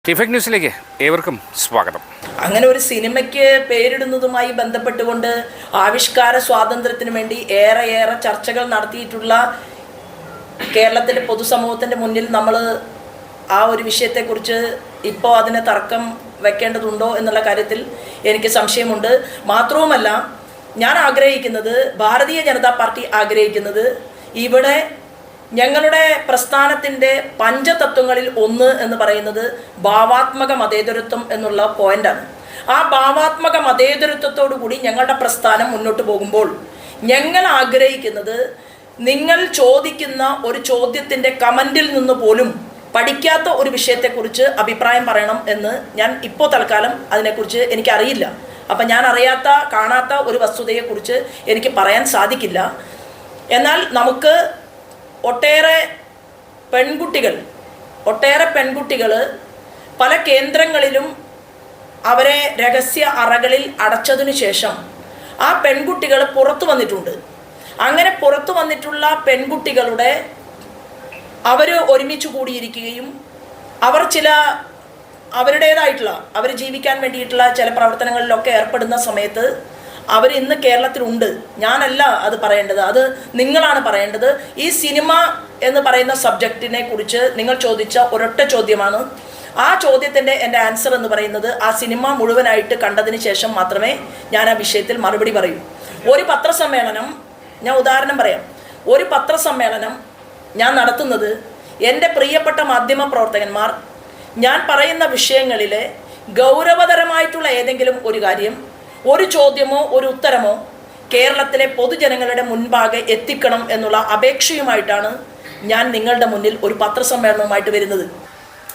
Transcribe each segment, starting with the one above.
Fake ന്യൂസിലേക്ക് ഏവർക്കും സ്വാഗതം. അങ്ങനെ ഒരു സിനിമയ്ക്ക് പേരിടുന്നതുമായി ബന്ധപ്പെട്ടുകൊണ്ട് ആവിഷ്കാര സ്വാതന്ത്ര്യത്തിന് വേണ്ടി ഏറെ ചർച്ചകൾ നടത്തിയിട്ടുള്ള കേരളത്തിലെ പൊതുസമൂഹത്തിൻ്റെ മുന്നിൽ നമ്മൾ ആ ഒരു വിഷയത്തെക്കുറിച്ച് ഇപ്പോൾ അതിന് തർക്കം വെക്കേണ്ടതുണ്ടോ എന്നുള്ള കാര്യത്തിൽ എനിക്ക് സംശയമുണ്ട്. മാത്രവുമല്ല, ഞാൻ ആഗ്രഹിക്കുന്നത്, ഭാരതീയ ജനതാ പാർട്ടി ആഗ്രഹിക്കുന്നത്, ഇവിടെ ഞങ്ങളുടെ പ്രസ്ഥാനത്തിൻ്റെ പഞ്ചതത്വങ്ങളിൽ ഒന്ന് എന്ന് പറയുന്നത് ഭാവാത്മക മതേതരത്വം എന്നുള്ള പോയിൻ്റാണ്. ആ ഭാവാത്മക മതേതരത്വത്തോടു കൂടി ഞങ്ങളുടെ പ്രസ്ഥാനം മുന്നോട്ട് പോകുമ്പോൾ ഞങ്ങൾ ആഗ്രഹിക്കുന്നത്, നിങ്ങൾ ചോദിക്കുന്ന ഒരു ചോദ്യത്തിൻ്റെ കമൻറ്റിൽ നിന്ന് പോലും പഠിക്കാത്ത ഒരു വിഷയത്തെക്കുറിച്ച് അഭിപ്രായം പറയണം എന്ന് ഞാൻ ഇപ്പോൾ തൽക്കാലം അതിനെക്കുറിച്ച് എനിക്കറിയില്ല. അപ്പം ഞാൻ അറിയാത്ത, കാണാത്ത ഒരു വസ്തുതയെക്കുറിച്ച് എനിക്ക് പറയാൻ സാധിക്കില്ല. എന്നാൽ നമുക്ക് ഒട്ടേറെ പെൺകുട്ടികൾ പല കേന്ദ്രങ്ങളിലും അവരെ രഹസ്യ അറകളിൽ അടച്ചതിനു ശേഷം ആ പെൺകുട്ടികൾ പുറത്തു വന്നിട്ടുണ്ട്. അങ്ങനെ പുറത്തു വന്നിട്ടുള്ള പെൺകുട്ടികളുടെ അവർ ഒരുമിച്ച് കൂടിയിരിക്കുകയും അവർ അവരുടേതായിട്ടുള്ള അവർ ജീവിക്കാൻ വേണ്ടിയിട്ടുള്ള ചില പ്രവർത്തനങ്ങളിലൊക്കെ ഏർപ്പെടുന്ന സമയത്ത് അവർ ഇന്ന് കേരളത്തിലുണ്ട്. ഞാനല്ല അത് പറയേണ്ടത്, അത് നിങ്ങളാണ് പറയേണ്ടത്. ഈ സിനിമ എന്ന് പറയുന്ന സബ്ജക്റ്റിനെ കുറിച്ച് നിങ്ങൾ ചോദിച്ച ഒരൊറ്റ ചോദ്യമാണ്. ആ ചോദ്യത്തിൻ്റെ എൻ്റെ ആൻസർ എന്ന് പറയുന്നത്, ആ സിനിമ മുഴുവനായിട്ട് കണ്ടതിന് ശേഷം മാത്രമേ ഞാൻ ആ വിഷയത്തിൽ മറുപടി പറയൂ. ഒരു പത്രസമ്മേളനം, ഞാൻ ഉദാഹരണം പറയാം, ഒരു പത്രസമ്മേളനം ഞാൻ നടത്തുന്നത് എൻ്റെ പ്രിയപ്പെട്ട മാധ്യമ പ്രവർത്തകന്മാർ ഞാൻ പറയുന്ന വിഷയങ്ങളിലെ ഗൗരവതരമായിട്ടുള്ള ഏതെങ്കിലും ഒരു കാര്യം, ഒരു ചോദ്യമോ ഒരു ഉത്തരമോ കേരളത്തിലെ പൊതുജനങ്ങളുടെ മുൻപാകെ എത്തിക്കണം എന്നുള്ള അപേക്ഷയുമായിട്ടാണ് ഞാൻ നിങ്ങളുടെ മുന്നിൽ ഒരു പത്രസമ്മേളനവുമായിട്ട് വരുന്നത്.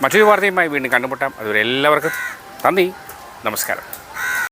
മറ്റൊരു വാർത്തയുമായി വീണ്ടും കണ്ടുമുട്ടാം. അതുവരെ എല്ലാവർക്കും നന്ദി, നമസ്കാരം.